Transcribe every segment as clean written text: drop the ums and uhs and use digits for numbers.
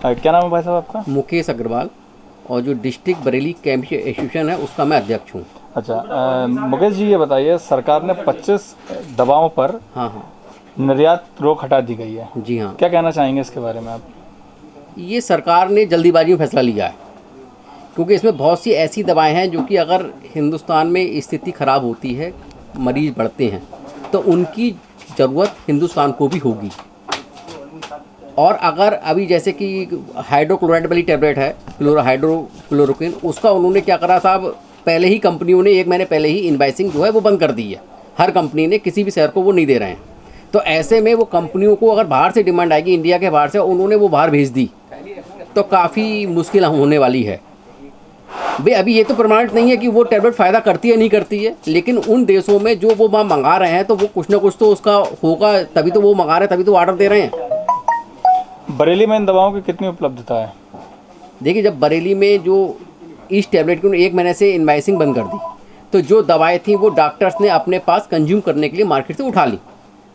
क्या नाम है भाई साहब आपका? मुकेश अग्रवाल, और जो डिस्ट्रिक्ट बरेली केमिस्ट एसोसिएशन है उसका मैं अध्यक्ष हूँ। अच्छा, मुकेश जी ये बताइए, सरकार ने 25 दवाओं पर हाँ, निर्यात रोक हटा दी गई है। जी हाँ। क्या कहना चाहेंगे इसके बारे में आप? ये सरकार ने जल्दीबाजी में फैसला लिया है, क्योंकि इसमें बहुत सी ऐसी दवाएं हैं जो कि अगर हिंदुस्तान में स्थिति ख़राब होती है, मरीज़ बढ़ते हैं, तो उनकी ज़रूरत हिंदुस्तान को भी होगी। और अगर अभी जैसे कि हाइड्रोक्लोराइड वाली टैबलेट है, हाइड्रोक्लोरोक्विन, उसका उन्होंने क्या करा साहब, पहले ही कंपनियों ने 1 महीने पहले ही इनवाइसिंग जो है वो बंद कर दी है। हर कंपनी ने, किसी भी शहर को वो नहीं दे रहे हैं। तो ऐसे में वो कंपनियों को अगर बाहर से डिमांड आएगी, इंडिया के बाहर से, उन्होंने वो बाहर भेज दी, तो काफ़ी मुश्किल होने वाली है। भाई अभी ये तो प्रमाणित नहीं है कि वो टैबलेट फ़ायदा करती है नहीं करती है, लेकिन उन देशों में जो वो वहाँ मंगा रहे हैं तो वो कुछ ना कुछ तो उसका होगा, तभी तो वो मंगा रहे हैं, तभी तो ऑर्डर दे रहे हैं। बरेली में इन दवाओं की कितनी उपलब्धता है? देखिए, जब बरेली में जो इस टैबलेट की 1 महीने से इनवाइसिंग बंद कर दी, तो जो दवाएं थी वो डॉक्टर्स ने अपने पास कंज्यूम करने के लिए मार्केट से उठा ली,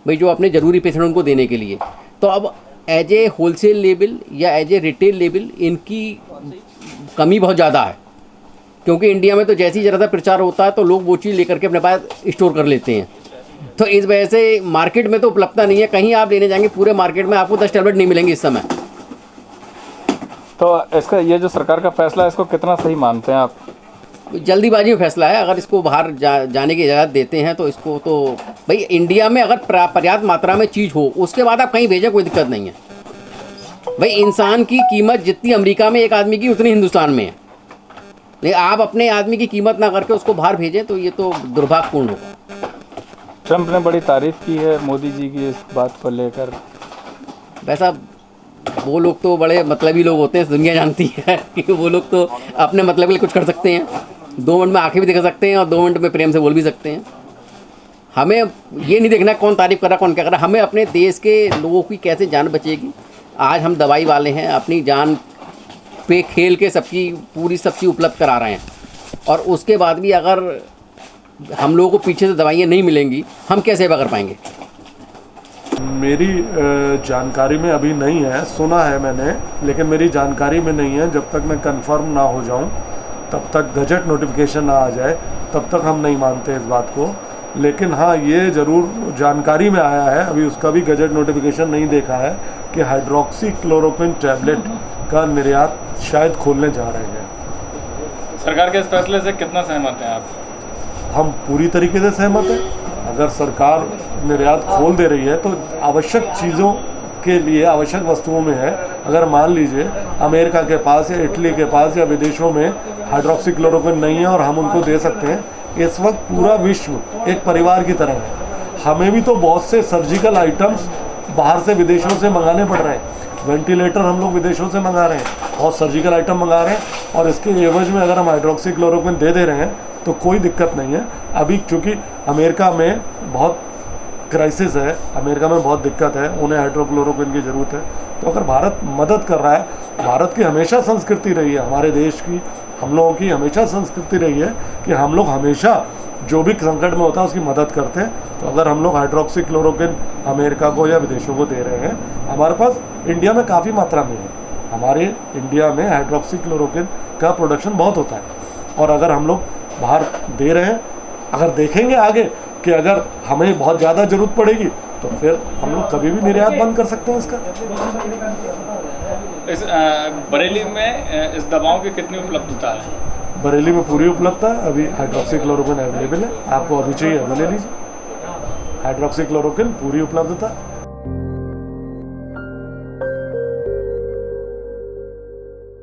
भाई जो अपने ज़रूरी पेशेंट उनको देने के लिए। तो अब एज ए होलसेल लेवल या एज ए रिटेल लेवल इनकी कमी बहुत ज़्यादा है, क्योंकि इंडिया में तो जैसे ही ज़रा सा प्रचार होता है तो लोग वो चीज़ लेकर के अपने पास स्टोर कर लेते हैं। तो इस वजह से मार्केट में तो उपलब्धता नहीं है। कहीं आप लेने जाएंगे पूरे मार्केट में आपको 10 टैबलेट नहीं मिलेंगे इस समय। तो इसका ये जो सरकार का फैसला है, इसको कितना सही मानते हैं आप? जल्दीबाजी में फैसला है। अगर इसको बाहर जाने की इजाज़त देते हैं तो इसको तो भाई इंडिया में अगर पर्याप्त मात्रा में चीज़ हो उसके बाद आप कहीं भेजें, कोई दिक्कत नहीं है। भाई इंसान की कीमत जितनी अमेरिका में एक आदमी की उतनी हिंदुस्तान में है, लेकिन आप अपने आदमी की कीमत ना करके उसको बाहर भेजें तो ये तो दुर्भाग्यपूर्ण होगा। ट्रंप ने बड़ी तारीफ़ की है मोदी जी की इस बात को लेकर। वैसा वो लोग तो बड़े मतलबी लोग होते हैं, दुनिया जानती है कि वो लोग तो अपने मतलब के लिए कुछ कर सकते हैं। 2 मिनट में आंखें भी दिखा सकते हैं और 2 मिनट में प्रेम से बोल भी सकते हैं। हमें ये नहीं देखना कौन तारीफ़ कर रहा कौन क्या कर रहा, हमें अपने देश के लोगों की कैसे जान बचेगी। आज हम दवाई वाले हैं, अपनी जान पे खेल के सबकी पूरी सब्जी उपलब्ध करा रहे हैं, और उसके बाद भी अगर हम लोगों को पीछे से दवाइयाँ नहीं मिलेंगी, हम क्या सेवा कर पाएंगे? मेरी जानकारी में अभी नहीं है, सुना है मैंने, लेकिन मेरी जानकारी में नहीं है। जब तक मैं कंफर्म ना हो जाऊं, तब तक गजट नोटिफिकेशन ना आ जाए, तब तक हम नहीं मानते इस बात को। लेकिन हाँ, ये ज़रूर जानकारी में आया है, अभी उसका भी गजट नोटिफिकेशन नहीं देखा है, कि हाइड्रोक्सी क्लोरोक्विन टैबलेट का निर्यात शायद खोलने जा रहे हैं। सरकार के इस फैसले से कितना सहमत हैं आप? हम पूरी तरीके से सहमत हैं। अगर सरकार निर्यात खोल दे रही है तो आवश्यक चीज़ों के लिए, आवश्यक वस्तुओं में है। अगर मान लीजिए अमेरिका के पास या इटली के पास या विदेशों में हाइड्रोक्सी क्लोरोक्विन नहीं है और हम उनको दे सकते हैं, इस वक्त पूरा विश्व एक परिवार की तरह है। हमें भी तो बहुत से सर्जिकल आइटम्स बाहर से विदेशों से मंगाने पड़ रहे हैं। वेंटिलेटर हम लोग विदेशों से मंगा रहे हैं और सर्जिकल आइटम मंगा रहे हैं, और इसके एवज में अगर हम हाइड्रोक्सी क्लोरोक्विन दे रहे हैं तो कोई दिक्कत नहीं है। अभी चूँकि अमेरिका में बहुत क्राइसिस है, अमेरिका में बहुत दिक्कत है, उन्हें हाइड्रोक्लोरोक्विन की ज़रूरत है। तो अगर भारत मदद कर रहा है, भारत की हमेशा संस्कृति रही है, हमारे देश की, हम लोगों की हमेशा संस्कृति रही है कि हम लोग हमेशा जो भी संकट में होता है उसकी मदद करते हैं। तो अगर हम लोग हाइड्रोक्सी क्लोरोक्विन अमेरिका को या विदेशों को दे रहे हैं, हमारे पास इंडिया में काफ़ी मात्रा में है। हमारे इंडिया में हाइड्रोक्सी क्लोरोक्विन का प्रोडक्शन बहुत होता है, और अगर हम लोग बाहर दे रहे हैं, अगर देखेंगे आगे कि अगर हमें बहुत ज़्यादा ज़रूरत पड़ेगी तो फिर हम लोग कभी भी निर्यात बंद कर सकते हैं इसका। इस बरेली में इस दवाओं की कितनी उपलब्धता है? बरेली में पूरी उपलब्धता है। अभी हाइड्रोक्सी क्लोरोक्विन अवेलेबल है, आपको अभी चाहिए अभी ले लीजिए। हाइड्रोक्सी क्लोरोक्विन पूरी उपलब्धता।